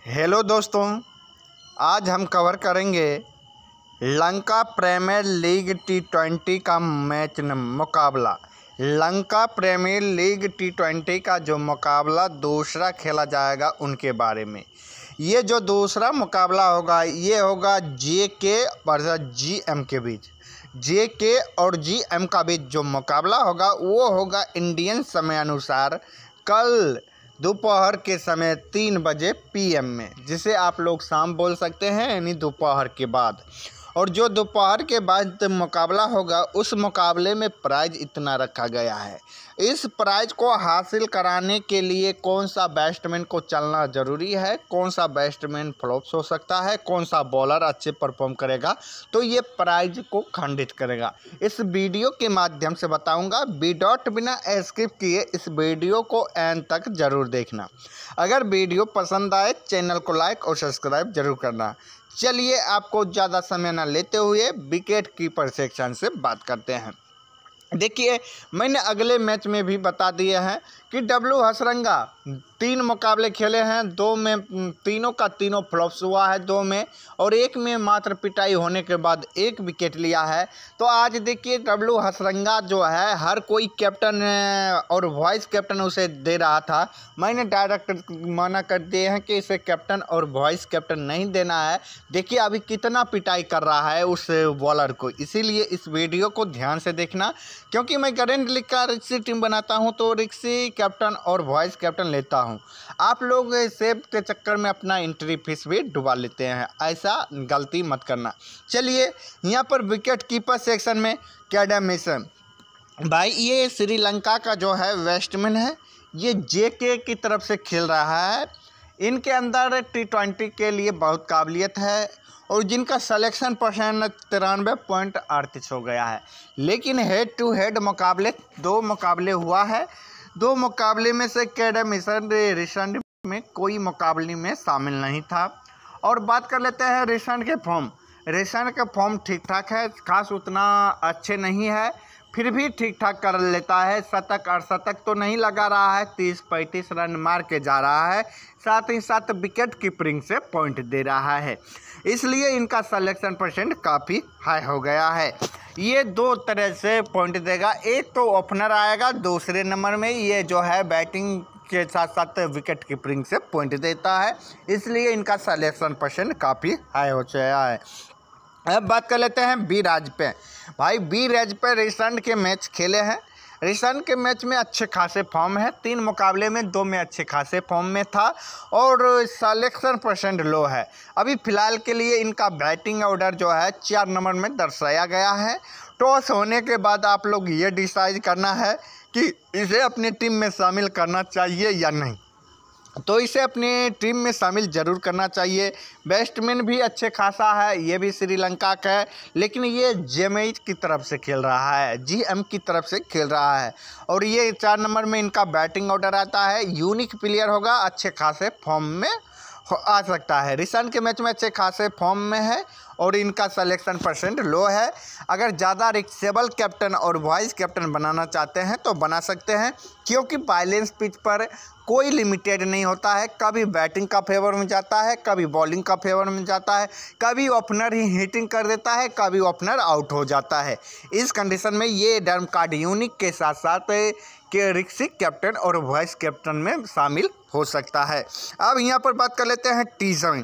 Hello दोस्तों, आज हम कवर करेंगे लंका प्रीमियर लीग T20 का मुकाबला। लंका प्रीमियर लीग T20 का जो मुकाबला दूसरा खेला जाएगा उनके बारे में। ये जो दूसरा मुकाबला होगा ये होगा JK वर्सेस GM के बीच। JK और GM का बीच जो मुकाबला होगा वो होगा इंडियन समय अनुसार कल दोपहर के समय 3 बजे PM में, जिसे आप लोग शाम बोल सकते हैं, यानी दोपहर के बाद। और जो दोपहर के बाद मुकाबला होगा उस मुकाबले में प्राइज इतना रखा गया है। इस प्राइज को हासिल कराने के लिए कौन सा बैट्समैन को चलना ज़रूरी है, कौन सा बैट्समैन फ्लॉप्स हो सकता है, कौन सा बॉलर अच्छे परफॉर्म करेगा, तो ये प्राइज को खंडित करेगा। इस वीडियो के माध्यम से बताऊंगा। विदाउट बिना स्किप किए इस वीडियो को एंड तक ज़रूर देखना। अगर वीडियो पसंद आए चैनल को लाइक और सब्सक्राइब जरूर करना। चलिए आपको ज़्यादा समय न लेते हुए विकेट कीपर सेक्शन से बात करते हैं। देखिए, मैंने अगले मैच में भी बता दिए हैं कि W हसरंगा 3 मुकाबले खेले हैं, 2 में तीनों का तीनों फ्लॉप्स हुआ है, 2 में और 1 में मात्र पिटाई होने के बाद 1 विकेट लिया है। तो आज देखिए W हसरंगा जो है हर कोई कैप्टन और वाइस कैप्टन उसे दे रहा था। मैंने डायरेक्ट मना कर दिए हैं कि इसे कैप्टन और वाइस कैप्टन नहीं देना है। देखिए अभी कितना पिटाई कर रहा है उस बॉलर को, इसीलिए इस वीडियो को ध्यान से देखना, क्योंकि मैं करंट लीग का रिक्सी टीम बनाता हूं तो रिक्सी कैप्टन और वाइस कैप्टन लेता हूं। आप लोग सेब के चक्कर में अपना एंट्री फीस भी डुबा लेते हैं, ऐसा गलती मत करना। चलिए यहां पर विकेट कीपर सेक्शन में कैडम मिशन भाई, ये श्रीलंका का जो है बैट्समैन है, ये JK की तरफ से खेल रहा है। इनके अंदर T20 के लिए बहुत काबिलियत है और जिनका सिलेक्शन परसेंट 93.38 हो गया है। लेकिन हेड टू हेड मुकाबले 2 मुकाबले हुआ है। 2 मुकाबले में से कैडम रिसेंट में कोई मुकाबले में शामिल नहीं था। और बात कर लेते हैं रिसेंट के फॉर्म। रिसेंट के फॉर्म ठीक ठाक है, खास उतना अच्छे नहीं है, फिर भी ठीक ठाक कर लेता है। शतक अर्धशतक तो नहीं लगा रहा है, 30-35 रन मार के जा रहा है, साथ ही साथ विकेट कीपिंग से पॉइंट दे रहा है, इसलिए इनका सिलेक्शन परसेंट काफ़ी हाई हो गया है। ये 2 तरह से पॉइंट देगा, एक तो ओपनर आएगा, दूसरे नंबर में ये जो है बैटिंग के साथ साथ विकेट कीपिंग से पॉइंट देता है, इसलिए इनका सिलेक्शन परसेंट काफ़ी हाई हो गया है। अब बात कर लेते हैं बी राज पे। भाई बी राज पे रिसेंट के मैच खेले हैं, रिसेंट के मैच में अच्छे खासे फॉर्म है। 3 मुकाबले में 2 में अच्छे खासे फॉर्म में था और सिलेक्शन परसेंट लो है। अभी फ़िलहाल के लिए इनका बैटिंग ऑर्डर जो है 4 नंबर में दर्शाया गया है। टॉस होने के बाद आप लोग ये डिसाइड करना है कि इसे अपनी टीम में शामिल करना चाहिए या नहीं, तो इसे अपनी टीम में शामिल ज़रूर करना चाहिए। बैट्समैन भी अच्छे खासा है, ये भी श्रीलंका का है, लेकिन ये JMI की तरफ से खेल रहा है, GM की तरफ से खेल रहा है और ये 4 नंबर में इनका बैटिंग ऑर्डर आता है। यूनिक प्लेयर होगा, अच्छे खासे फॉर्म में आ सकता है। रिसेंट के मैच में अच्छे खासे फॉर्म में है और इनका सिलेक्शन परसेंट लो है। अगर ज़्यादा रिक्सेबल कैप्टन और वाइस कैप्टन बनाना चाहते हैं तो बना सकते हैं, क्योंकि बैलेंस पिच पर कोई लिमिटेड नहीं होता है। कभी बैटिंग का फेवर में जाता है, कभी बॉलिंग का फेवर में जाता है, कभी ओपनर ही हिटिंग कर देता है, कभी ओपनर आउट हो जाता है। इस कंडीशन में ये टर्म कार्ड यूनिक के साथ साथ के रिक्सी कैप्टन और वाइस कैप्टन में शामिल हो सकता है। अब यहाँ पर बात कर लेते हैं T7।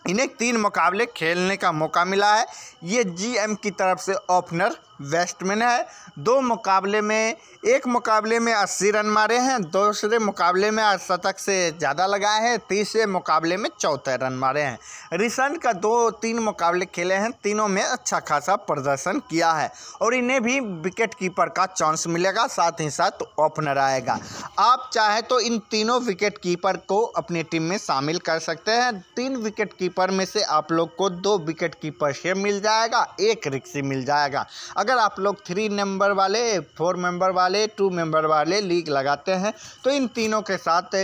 इन्हें 3 मुकाबले खेलने का मौका मिला है। ये GM की तरफ से ओपनर बैट्समैन है। 2 मुकाबले में, 1 मुकाबले में 80 रन मारे हैं, दूसरे मुकाबले में अर्धशतक से ज़्यादा लगाए हैं, तीसरे मुकाबले में 74 रन मारे हैं। रिसेंट का 2-3 मुकाबले खेले हैं, तीनों में अच्छा खासा प्रदर्शन किया है और इन्हें भी विकेट कीपर का चांस मिलेगा, साथ ही साथ ओपनर आएगा। आप चाहे तो इन तीनों विकेट कीपर को अपनी टीम में शामिल कर सकते हैं। 3 विकेट कीपर में से आप लोग को 2 विकेट कीपर से मिल जाएगा, 1 रिक्सी मिल जाएगा। अगर आप लोग 3 नंबर वाले, 4 मेंबर वाले, 2 मेंबर वाले लीग लगाते हैं तो इन तीनों के साथ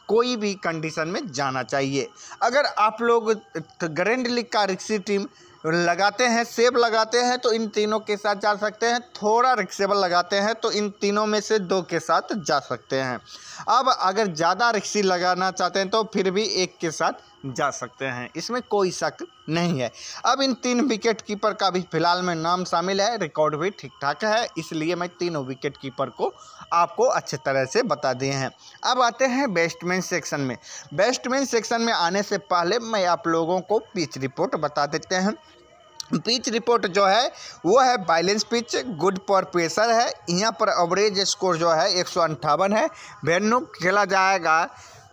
कोई भी कंडीशन में जाना चाहिए। अगर आप लोग ग्रैंड लीग का रिक्सी टीम लगाते हैं, सेव लगाते हैं तो इन तीनों के साथ जा सकते हैं, थोड़ा रिक्सेबल लगाते हैं तो इन तीनों में से 2 के साथ जा सकते हैं। अब अगर ज़्यादा रिक्सी लगाना चाहते हैं तो फिर भी 1 के साथ जा सकते हैं, इसमें कोई शक नहीं है। अब इन 3 विकेट कीपर का भी फिलहाल में नाम शामिल है, रिकॉर्ड भी ठीक ठाक है, इसलिए मैं तीनों विकेट कीपर को आपको अच्छे तरह से बता दिए हैं। अब आते हैं बैट्समैन सेक्शन में। बैट्समैन सेक्शन में आने से पहले मैं आप लोगों को पिच रिपोर्ट बता देते हैं। पिच रिपोर्ट जो है वो है balance pitch, good for pacer है। यहाँ पर एवरेज स्कोर जो है 158 है। वेन्यू खेला जाएगा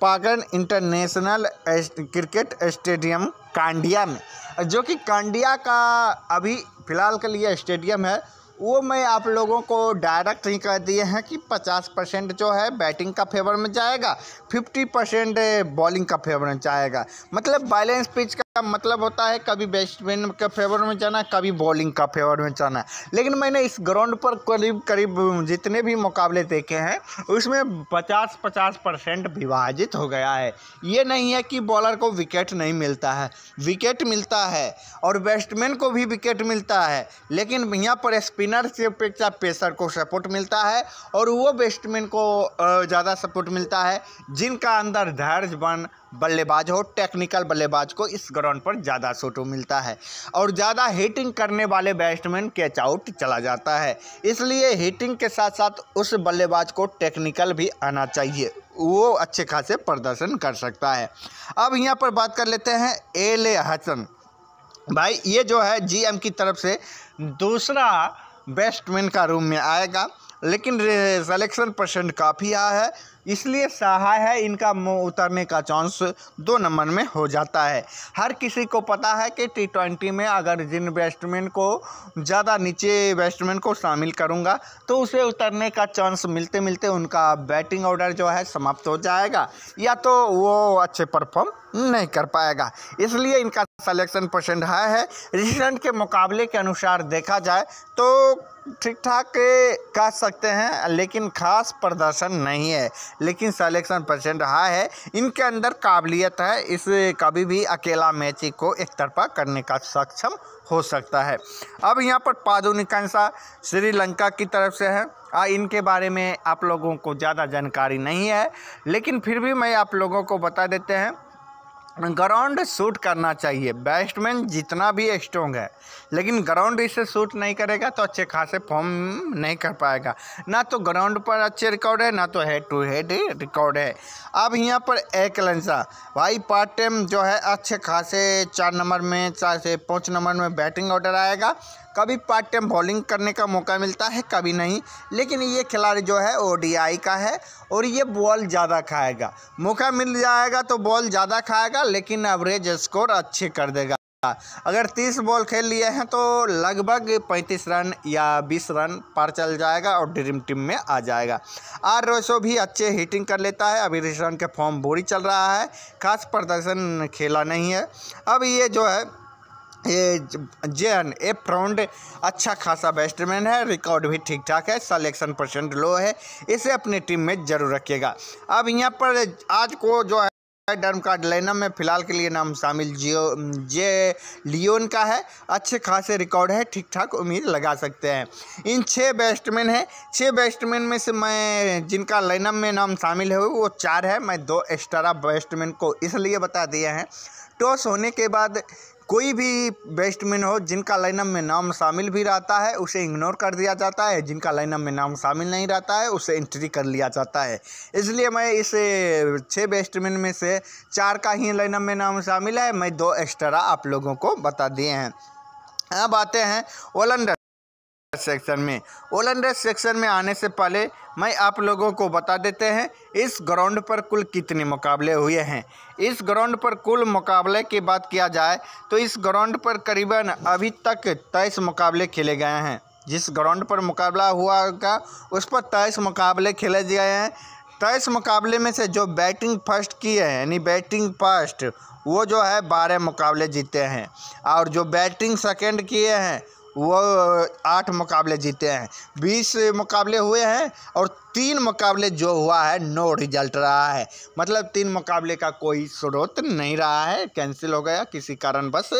पागन इंटरनेशनल क्रिकेट स्टेडियम कांडिया में, जो कि कांडिया का अभी फ़िलहाल के लिए स्टेडियम है। वो मैं आप लोगों को डायरेक्ट ही कह दिए हैं कि 50% जो है बैटिंग का फेवर में जाएगा, 50% बॉलिंग का फेवर में जाएगा। मतलब बैलेंस पिच का मतलब होता है कभी बैट्समैन के फेवर में जाना, कभी बॉलिंग का फेवर में जाना। लेकिन मैंने इस ग्राउंड पर करीब जितने भी मुकाबले देखे हैं उसमें 50% विभाजित हो गया है। ये नहीं है कि बॉलर को विकेट नहीं मिलता है, विकेट मिलता है और बैट्समैन को भी विकेट मिलता है, लेकिन यहाँ पर स्पिनर से अपेक्षा पेसर को सपोर्ट मिलता है और वो बैट्समैन को ज़्यादा सपोर्ट मिलता है जिनका अंदर धैर्यवान बल्लेबाज हो, टेक्निकल बल्लेबाज को इस ग्राउंड पर ज़्यादा शॉट मिलता है और ज़्यादा हिटिंग करने वाले बैट्समैन कैच आउट चला जाता है। इसलिए हिटिंग के साथ साथ उस बल्लेबाज को टेक्निकल भी आना चाहिए, वो अच्छे खासे प्रदर्शन कर सकता है। अब यहाँ पर बात कर लेते हैं एले हसन भाई, ये जो है जीएम की तरफ से दूसरा बैट्समैन का रूम में आएगा, लेकिन सिलेक्शन परसेंट काफ़ी आया है, इसलिए सहाय है इनका उतरने का चांस 2 नंबर में हो जाता है। हर किसी को पता है कि T20 में अगर जिन बैट्समैन को ज़्यादा नीचे बैट्समैन को शामिल करूंगा तो उसे उतरने का चांस मिलते मिलते उनका बैटिंग ऑर्डर जो है समाप्त हो जाएगा या तो वो अच्छे परफॉर्म नहीं कर पाएगा, इसलिए इनका सिलेक्शन परसेंट हाई है। रिसेंट के मुकाबले के अनुसार देखा जाए तो ठीक ठाक कह सकते हैं, लेकिन खास प्रदर्शन नहीं है, लेकिन सिलेक्शन परसेंट हाई है। इनके अंदर काबिलियत है, इस कभी भी अकेला मैच को एक तरफा करने का सक्षम हो सकता है। अब यहाँ पर पादु निकांसा श्रीलंका की तरफ से है। इनके बारे में आप लोगों को ज़्यादा जानकारी नहीं है, लेकिन फिर भी मैं आप लोगों को बता देते हैं ग्राउंड शूट करना चाहिए। बैट्समैन जितना भी स्ट्रॉन्ग है, लेकिन ग्राउंड इसे शूट नहीं करेगा तो अच्छे खासे फॉर्म नहीं कर पाएगा। ना तो ग्राउंड पर अच्छे रिकॉर्ड है, ना तो हेड टू हेड रिकॉर्ड है। अब यहाँ पर एक्लेंसा भाई पार्ट टाइम जो है अच्छे खासे 4 नंबर में 4 से 5 नंबर में बैटिंग ऑर्डर आएगा। कभी पार्ट टाइम बॉलिंग करने का मौका मिलता है, कभी नहीं, लेकिन ये खिलाड़ी जो है ओडीआई का है और ये बॉल ज़्यादा खाएगा। मौका मिल जाएगा तो बॉल ज़्यादा खाएगा, लेकिन एवरेज स्कोर अच्छे कर देगा। अगर 30 बॉल खेल लिए हैं तो लगभग 35 रन या 20 रन पार चल जाएगा और ड्रीम टीम में आ जाएगा। रोसो भी अच्छे हिटिंग कर लेता है, अभी रिसेंट के फॉर्म बुरी चल रहा है, खास प्रदर्शन खेला नहीं है। अब ये जो है ये जेन एफ राउंड अच्छा खासा बैट्समैन है, रिकॉर्ड भी ठीक ठाक है, सिलेक्शन परसेंट लो है, इसे अपने टीम में जरूर रखिएगा। अब यहाँ पर आज को जो है टर्म कार्ड लाइनअप में फ़िलहाल के लिए नाम शामिल जे लियोन का है, अच्छे खासे रिकॉर्ड है, ठीक ठाक उम्मीद लगा सकते हैं। इन 6 बैट्समैन हैं, 6 बैट्समैन में से मैं जिनका लाइनअप में नाम शामिल है वो 4 है। मैं 2 एक्स्ट्रा बैट्समैन को इसलिए बता दिए हैं, टॉस होने के बाद कोई भी बैट्समैन हो जिनका लाइनअप में नाम शामिल भी रहता है उसे इग्नोर कर दिया जाता है, जिनका लाइनअप में नाम शामिल नहीं रहता है उसे एंट्री कर लिया जाता है। इसलिए मैं इस 6 बैट्समैन में से 4 का ही लाइनअप में नाम शामिल है, मैं 2 एक्स्ट्रा आप लोगों को बता दिए हैं। अब आते हैं ओलंडर सेक्शन में। ओलंडर सेक्शन में आने से पहले मैं आप लोगों को बता देते हैं इस ग्राउंड पर कुल कितने मुकाबले हुए हैं। इस ग्राउंड पर कुल मुकाबले की बात किया जाए तो इस ग्राउंड पर करीबन अभी तक 23 मुकाबले खेले गए हैं। जिस ग्राउंड पर मुकाबला हुआ होगा उस पर 23 मुकाबले खेले गए हैं। 23 मुकाबले में से जो बैटिंग फर्स्ट किए हैं, यानी बैटिंग फर्स्ट, वो जो है 12 मुकाबले जीते हैं और जो बैटिंग सेकेंड किए हैं वो 8 मुकाबले जीते हैं। 20 मुकाबले हुए हैं और 3 मुकाबले जो हुआ है नो रिजल्ट रहा है, मतलब 3 मुकाबले का कोई स्रोत नहीं रहा है, कैंसिल हो गया किसी कारणवश।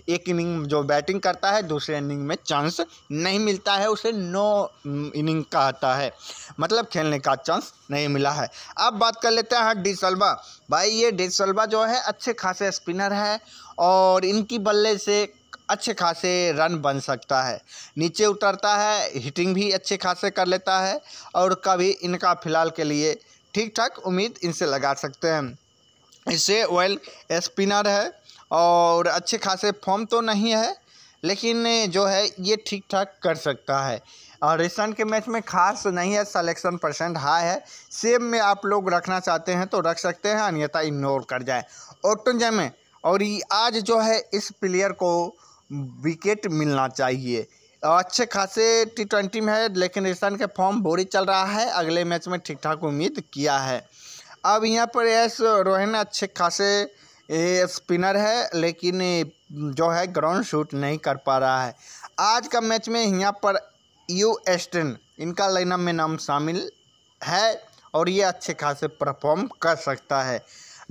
एक इनिंग जो बैटिंग करता है दूसरे इनिंग में चांस नहीं मिलता है, उसे नो इनिंग कहता है, मतलब खेलने का चांस नहीं मिला है। अब बात कर लेते हैं डिसल्वा। भाई ये डिसल्वा जो है अच्छे खासे स्पिनर है और इनकी बल्ले से अच्छे खासे रन बन सकता है, नीचे उतरता है, हिटिंग भी अच्छे खासे कर लेता है और कभी इनका फ़िलहाल के लिए ठीक ठाक उम्मीद इनसे लगा सकते हैं। इससे वेल स्पिनर है और अच्छे खासे फॉर्म तो नहीं है, लेकिन जो है ये ठीक ठाक कर सकता है और रिसेंट के मैच में खास नहीं है, सिलेक्शन परसेंट हाई है। सेम में आप लोग रखना चाहते हैं तो रख सकते हैं, अन्यथा इग्नोर कर जाए। ओटोंजा में और ये आज जो है इस प्लेयर को विकेट मिलना चाहिए और अच्छे खासे T20 में है, लेकिन रिसेंट के फॉर्म बोरी चल रहा है, अगले मैच में ठीक ठाक उम्मीद किया है। अब यहाँ पर एस रोहन अच्छे खासे स्पिनर है, लेकिन जो है ग्राउंड शूट नहीं कर पा रहा है। आज का मैच में यहाँ पर यू एस्टन इनका लाइनअप में नाम शामिल है और ये अच्छे खासे परफॉर्म कर सकता है।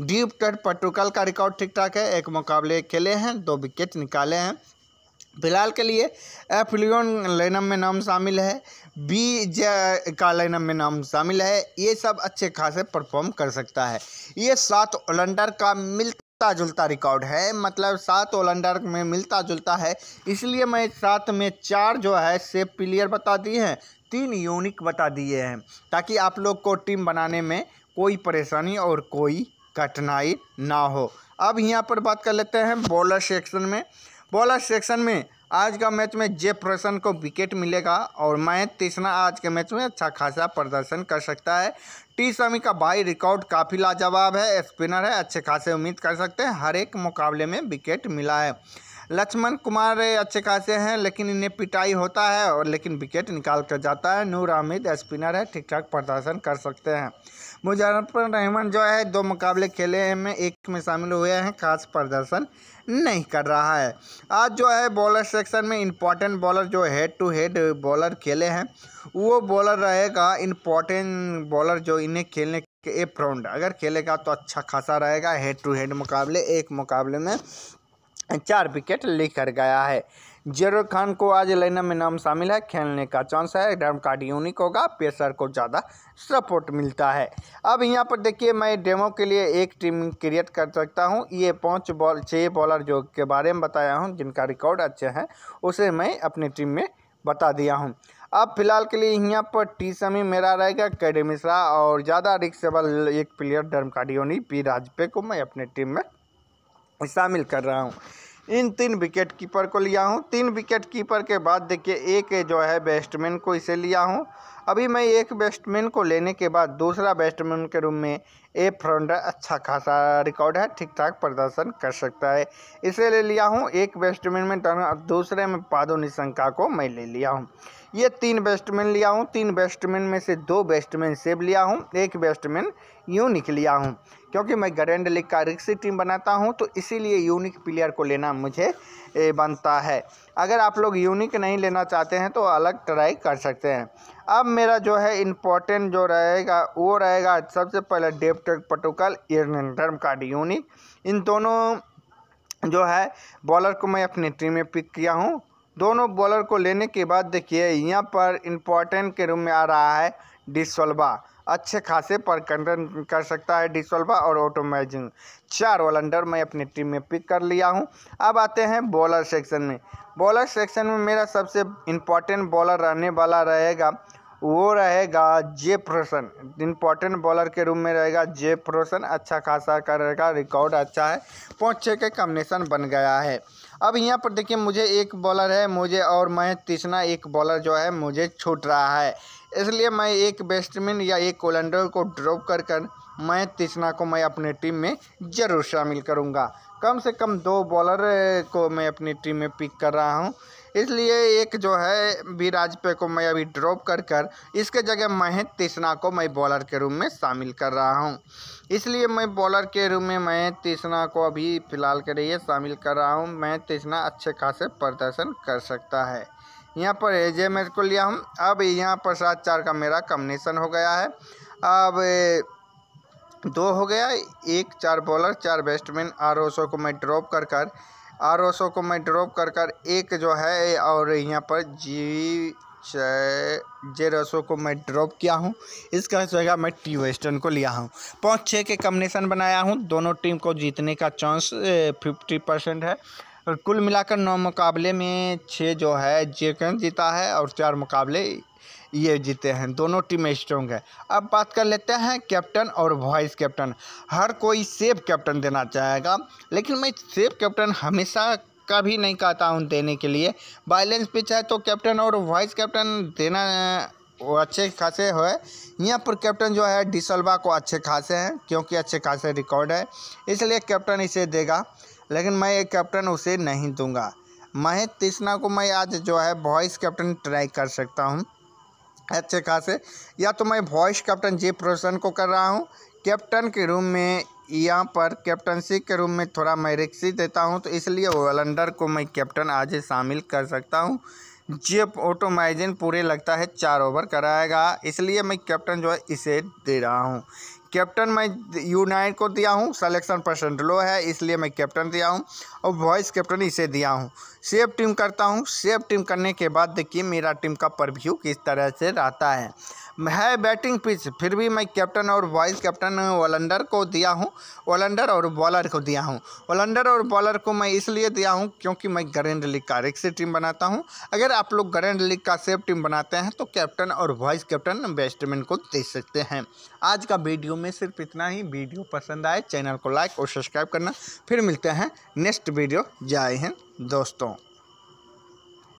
डीप टेड पटुकल का रिकॉर्ड ठीक ठाक है, एक मुकाबले खेले हैं, 2 विकेट निकाले हैं। फिलहाल के लिए एफिलियन लाइनअप में नाम शामिल है, BJ का लाइनअप में नाम शामिल है, ये सब अच्छे खासे परफॉर्म कर सकता है। ये 7 ऑलराउंडर का मिलता जुलता रिकॉर्ड है, मतलब 7 ऑलराउंडर में मिलता जुलता है, इसलिए मैं 7 में 4 जो है सेफ प्लेयर बता दिए हैं, 3 यूनिक बता दिए हैं, ताकि आप लोग को टीम बनाने में कोई परेशानी और कोई कठिनाई ना हो। अब यहाँ पर बात कर लेते हैं बॉलर सेक्शन में। बॉलर सेक्शन में आज का मैच में जेफरसन को विकेट मिलेगा और मयंक तीक्ष्णा आज के मैच में अच्छा खासा प्रदर्शन कर सकता है। टी शमी का भाई रिकॉर्ड काफ़ी लाजवाब है, स्पिनर है, अच्छे खासे उम्मीद कर सकते हैं, हर एक मुकाबले में विकेट मिला है। लक्ष्मण कुमार अच्छे खासे हैं, लेकिन इन्हें पिटाई होता है और लेकिन विकेट निकाल कर जाता है। नूर अहमद स्पिनर है, ठीक ठाक प्रदर्शन कर सकते हैं। मुजफ्फर रहमान जो है 2 मुकाबले खेले हैं में एक में शामिल हुए हैं, खास प्रदर्शन नहीं कर रहा है। आज जो है बॉलर सेक्शन में इम्पॉर्टेंट बॉलर जो हेड टू हेड बॉलर खेले हैं, वो बॉलर रहेगा इम्पॉर्टेंट बॉलर जो इन्हें खेलने के फ्रंट अगर खेलेगा तो अच्छा खासा रहेगा। हेड टू हेड मुकाबले, एक मुकाबले में 4 विकेट लेकर गया है। जेरो खान को आज लाइनअप में नाम शामिल है, खेलने का चांस है, डेम कार्ड यूनिक होगा, पेसर को ज़्यादा सपोर्ट मिलता है। अब यहाँ पर देखिए मैं डेमो के लिए एक टीम क्रिएट कर सकता हूँ। ये 6 बॉलर जो के बारे में बताया हूँ जिनका रिकॉर्ड अच्छे हैं, उसे मैं अपनी टीम में बता दिया हूँ। अब फिलहाल के लिए यहाँ पर टी शमी मेरा रहेगा, के मिश्रा और ज़्यादा रिक्सेबल एक प्लेयर डर्म कार्डियोनी पी राजपे को मैं अपने टीम में शामिल कर रहा हूँ। इन 3 विकेट कीपर को लिया हूँ। 3 विकेट कीपर के बाद देखिए एक जो है बैट्समैन को इसे लिया हूँ। अभी मैं एक बैट्समैन को लेने के बाद दूसरा बैट्समैन के रूप में ए फ्रंट अच्छा खासा रिकॉर्ड है, ठीक ठाक प्रदर्शन कर सकता है, इसे ले लिया हूँ। एक बैट्समैन में दूसरे में पादो निशंका को मैं ले लिया हूँ। ये 3 बैट्समैन लिया हूँ। 3 बैट्समैन में से 2 बैट्समैन सेव लिया हूँ, एक बैट्समैन यूनिक लिया हूँ, क्योंकि मैं ग्रैंड लीग का रिक्सी टीम बनाता हूँ तो इसीलिए यूनिक प्लेयर को लेना मुझे बनता है। अगर आप लोग यूनिक नहीं लेना चाहते हैं तो अलग ट्राई कर सकते हैं। अब मेरा जो है इम्पोर्टेंट जो रहेगा वो रहेगा सबसे पहले डेप्टेड पटुकल टर्म कार्ड यूनिक। इन दोनों जो है बॉलर को मैं अपनी टीम में पिक किया हूँ। दोनों बॉलर को लेने के बाद देखिए यहाँ पर इम्पोर्टेंट के रूप में आ रहा है डिसल्वा, अच्छे खासे पर कंटेंट कर सकता है डिसल्वा और ऑटोमैजिंग। 4 ऑलराउंडर मैं अपनी टीम में पिक कर लिया हूं। अब आते हैं बॉलर सेक्शन में। बॉलर सेक्शन में मेरा सबसे इम्पॉर्टेंट बॉलर रहने वाला रहेगा, वो रहेगा जेफरसन। इम्पॉर्टेंट बॉलर के रूप में रहेगा जेफरसन, अच्छा खासा करेगा, रिकॉर्ड अच्छा है, 5-6 के कॉम्बिनेशन बन गया है। अब यहाँ पर देखिए मुझे एक बॉलर है, मुझे और मयंक तीक्ष्णा एक बॉलर जो है मुझे छूट रहा है, इसलिए मैं एक बैट्समैन या एक ऑलराउंडर को ड्रॉप कर मयंक तीक्ष्णा को मैं अपने टीम में ज़रूर शामिल करूँगा। कम से कम 2 बॉलर को मैं अपनी टीम में पिक कर रहा हूँ, इसलिए एक जो है विराजपे को मैं अभी ड्रॉप कर इसके जगह मयंक तीक्ष्णा को मैं बॉलर के रूप में शामिल कर रहा हूँ। इसलिए मैं बॉलर के रूप में मयंक तीक्ष्णा को अभी फ़िलहाल के लिए शामिल कर रहा हूँ। मयंक तीक्ष्णा अच्छे खासे प्रदर्शन कर सकता है। यहाँ पर एजे मैच को लिया हूँ। अब यहाँ पर 7-4 का मेरा कॉम्बिनेशन हो गया है। अब 2 हो गया, 1 4 बॉलर 4 बैट्समैन आरोसो को मैं ड्रॉप कर ROSO को मैं ड्रॉप कर एक जो है और यहाँ पर JROSO को मैं ड्रॉप किया हूँ। इसका जगह मैं टी वेस्टर्न को लिया हूँ। 5-6 के कॉम्बिनेशन बनाया हूँ। दोनों टीम को जीतने का चांस 50% है। और कुल मिलाकर 9 मुकाबले में 6 जो है जेकन जीता है और 4 मुकाबले ये जीते हैं। दोनों टीम स्ट्रॉन्ग है। अब बात कर लेते हैं कैप्टन और वाइस कैप्टन। हर कोई सेफ कैप्टन देना चाहेगा, लेकिन मैं सेफ कैप्टन हमेशा कभी नहीं कहता हूँ देने के लिए। बैलेंस पिच है तो कैप्टन और वाइस कैप्टन देना वो अच्छे खासे है। यहाँ पर कैप्टन जो है डिसल्वा को अच्छे खासे हैं, क्योंकि अच्छे खासे रिकॉर्ड है, इसलिए कैप्टन इसे देगा। लेकिन मैं एक कैप्टन उसे नहीं दूंगा। महेश तीक्ष्णा को मैं आज जो है वॉइस कैप्टन ट्राई कर सकता हूँ अच्छे खासे, या तो मैं वॉइस कैप्टन JROSO को कर रहा हूँ कैप्टन के रूम में। यहाँ पर कैप्टनसी के रूम में थोड़ा मैं रिक्सी देता हूँ, तो इसलिए वॉलंडर को मैं कैप्टन आज शामिल कर सकता हूँ। जेप ऑटोमाइजन पूरे लगता है 4 ओवर कराएगा, इसलिए मैं कैप्टन जो है इसे दे रहा हूँ। कैप्टन मैं U9 को दिया हूँ, सिलेक्शन % लो है, इसलिए मैं कैप्टन दिया हूँ और वॉइस कैप्टन इसे दिया हूँ। सेव टीम करता हूँ। सेव टीम करने के बाद देखिए मेरा टीम का प्रीव्यू किस तरह से रहता है बैटिंग पिच, फिर भी मैं कैप्टन और वाइस कैप्टन वॉलंडर को दिया हूँ। वॉलंडर और बॉलर को दिया हूँ। वॉलंडर और बॉलर को मैं इसलिए दिया हूँ क्योंकि मैं ग्रैंड लीग का रिक्सी टीम बनाता हूँ। अगर आप लोग ग्रैंड लीग का सेफ टीम बनाते हैं तो कैप्टन और वाइस कैप्टन बैट्समैन को दे सकते हैं। आज का वीडियो में सिर्फ इतना ही। वीडियो पसंद आए चैनल को लाइक और सब्सक्राइब करना। फिर मिलते हैं नेक्स्ट वीडियो। जय हिंद दोस्तों।